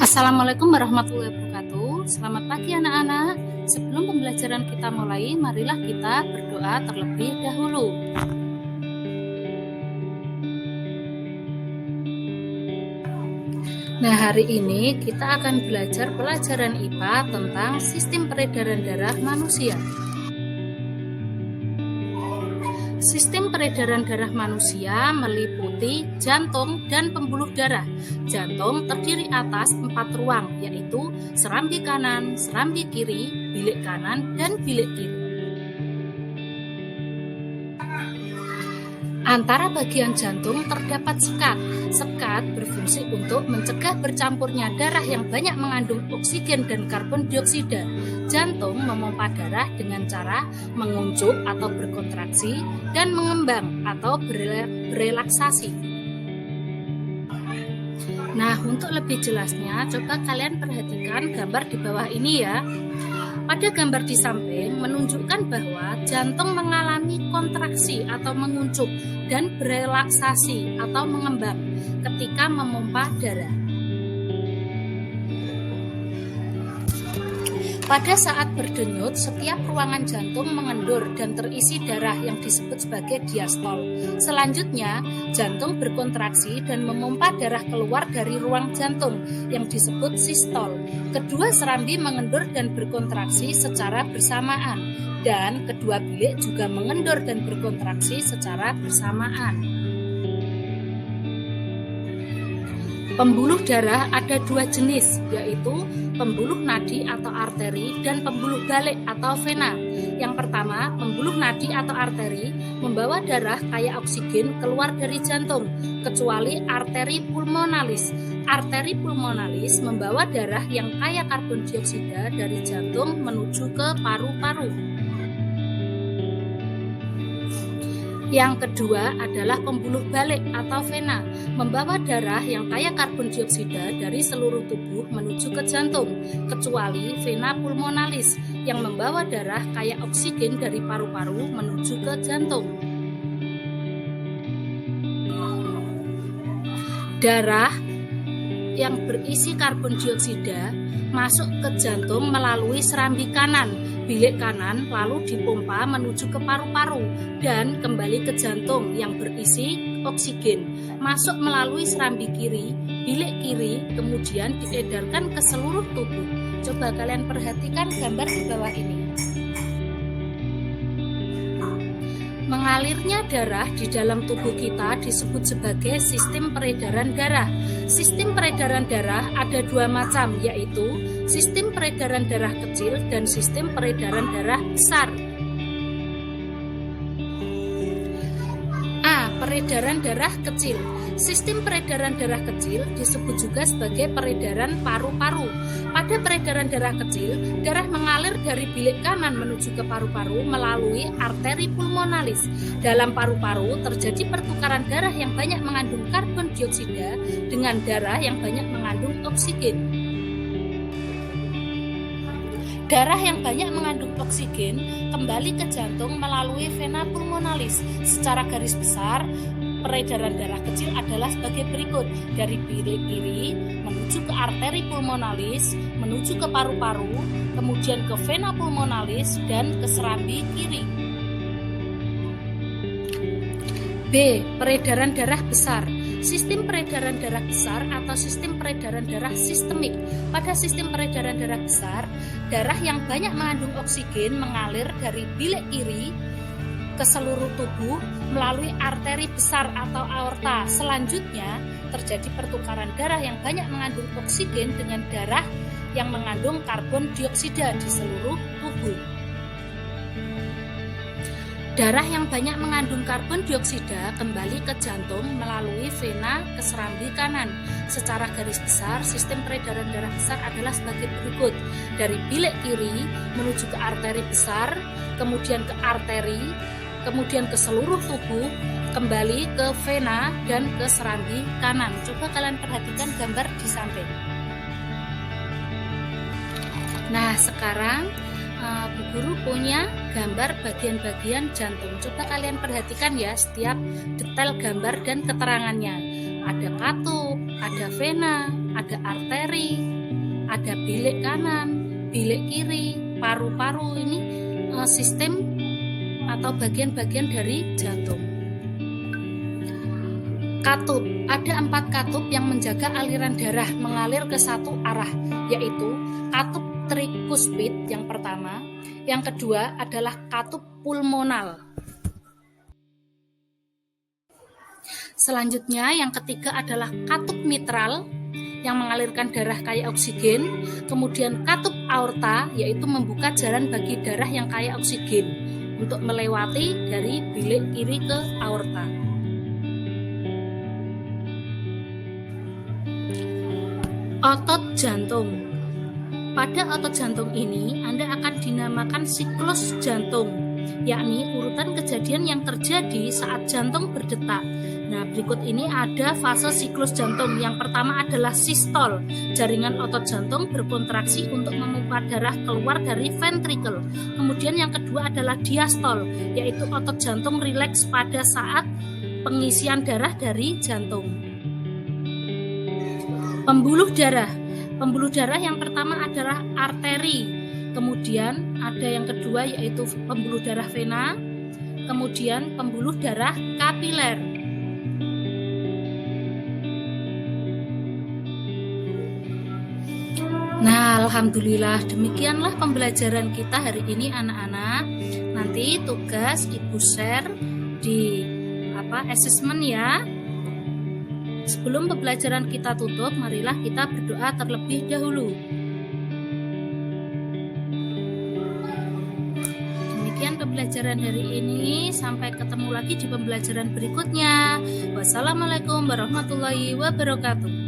Assalamualaikum warahmatullahi wabarakatuh. Selamat pagi anak-anak. Sebelum pembelajaran kita mulai, marilah kita berdoa terlebih dahulu. Nah, hari ini kita akan belajar pelajaran IPA tentang sistem peredaran darah manusia. Sistem peredaran darah manusia meliputi jantung dan pembuluh darah. Jantung terdiri atas 4 ruang, yaitu serambi kanan, serambi kiri, bilik kanan, dan bilik kiri. Antara bagian jantung terdapat sekat. Sekat berfungsi untuk mencegah bercampurnya darah yang banyak mengandung oksigen dan karbon dioksida. Jantung memompa darah dengan cara menguncup atau berkontraksi dan mengembang atau berelaksasi. Nah, untuk lebih jelasnya, coba kalian perhatikan gambar di bawah ini ya. Pada gambar di samping menunjukkan bahwa jantung mengalami kontraksi atau menguncup dan berelaksasi atau mengembang ketika memompa darah. Pada saat berdenyut, setiap ruangan jantung mengendur dan terisi darah yang disebut sebagai diastol. Selanjutnya, jantung berkontraksi dan memompa darah keluar dari ruang jantung yang disebut sistol. Kedua serambi mengendur dan berkontraksi secara bersamaan, dan kedua bilik juga mengendur dan berkontraksi secara bersamaan. Pembuluh darah ada 2 jenis, yaitu pembuluh nadi atau arteri dan pembuluh balik atau vena. Yang pertama, pembuluh nadi atau arteri membawa darah kaya oksigen keluar dari jantung, kecuali arteri pulmonalis. Arteri pulmonalis membawa darah yang kaya karbon dioksida dari jantung menuju ke paru-paru. Yang kedua adalah pembuluh balik atau vena, membawa darah yang kaya karbon dioksida dari seluruh tubuh menuju ke jantung, kecuali vena pulmonalis yang membawa darah kaya oksigen dari paru-paru menuju ke jantung. Darah yang berisi karbon dioksida masuk ke jantung melalui serambi kanan, bilik kanan, lalu dipompa menuju ke paru-paru dan kembali ke jantung yang berisi oksigen, masuk melalui serambi kiri, bilik kiri, kemudian diedarkan ke seluruh tubuh. Coba kalian perhatikan gambar di bawah ini. Mengalirnya darah di dalam tubuh kita disebut sebagai sistem peredaran darah. Sistem peredaran darah ada 2 macam, yaitu sistem peredaran darah kecil dan sistem peredaran darah besar. A. Peredaran darah kecil. Sistem peredaran darah kecil disebut juga sebagai peredaran paru-paru. Pada peredaran darah kecil, darah mengalir dari bilik kanan menuju ke paru-paru melalui arteri pulmonalis. Dalam paru-paru terjadi pertukaran darah yang banyak mengandung karbon dioksida dengan darah yang banyak mengandung oksigen. Darah yang banyak mengandung oksigen kembali ke jantung melalui vena pulmonalis. Secara garis besar, peredaran darah kecil adalah sebagai berikut: dari bilik kiri menuju ke arteri pulmonalis, menuju ke paru-paru, kemudian ke vena pulmonalis dan ke serambi kiri. B. Peredaran darah besar. Sistem peredaran darah besar atau sistem peredaran darah sistemik. Pada sistem peredaran darah besar, darah yang banyak mengandung oksigen mengalir dari bilik kiri ke seluruh tubuh melalui arteri besar atau aorta. Selanjutnya, terjadi pertukaran darah yang banyak mengandung oksigen dengan darah yang mengandung karbon dioksida di seluruh tubuh. Darah yang banyak mengandung karbon dioksida kembali ke jantung melalui vena ke serambi kanan. Secara garis besar, sistem peredaran darah besar adalah sebagai berikut: dari bilik kiri menuju ke arteri besar, kemudian ke arteri, kemudian ke seluruh tubuh, kembali ke vena dan ke serambi kanan. Coba kalian perhatikan gambar di samping. Nah, sekarang Bu Guru punya gambar bagian-bagian jantung. Coba kalian perhatikan ya setiap detail gambar dan keterangannya. Ada katup, ada vena, ada arteri, ada bilik kanan, bilik kiri, paru-paru. Ini sistem atau bagian-bagian dari jantung. Katup, ada 4 katup yang menjaga aliran darah mengalir ke satu arah, yaitu katup trikuspid yang pertama, yang kedua adalah katup pulmonal. Selanjutnya yang ketiga adalah katup mitral yang mengalirkan darah kaya oksigen, kemudian katup aorta yaitu membuka jalan bagi darah yang kaya oksigen untuk melewati dari bilik kiri ke aorta. Otot jantung. Pada otot jantung ini, Anda akan dinamakan siklus jantung, yakni urutan kejadian yang terjadi saat jantung berdetak. Nah, berikut ini ada fase siklus jantung. Yang pertama adalah sistol. Jaringan otot jantung berkontraksi untuk memompa darah keluar dari ventrikel. Kemudian yang kedua adalah diastol, yaitu otot jantung rileks pada saat pengisian darah dari jantung. Pembuluh darah. Pembuluh darah yang pertama adalah arteri, kemudian ada yang kedua yaitu pembuluh darah vena, kemudian pembuluh darah kapiler. Nah, alhamdulillah demikianlah pembelajaran kita hari ini anak-anak. Nanti tugas Ibu share di asesmen ya. Sebelum pembelajaran kita tutup, marilah kita berdoa terlebih dahulu. Demikian pembelajaran hari ini. Sampai ketemu lagi di pembelajaran berikutnya. Wassalamualaikum warahmatullahi wabarakatuh.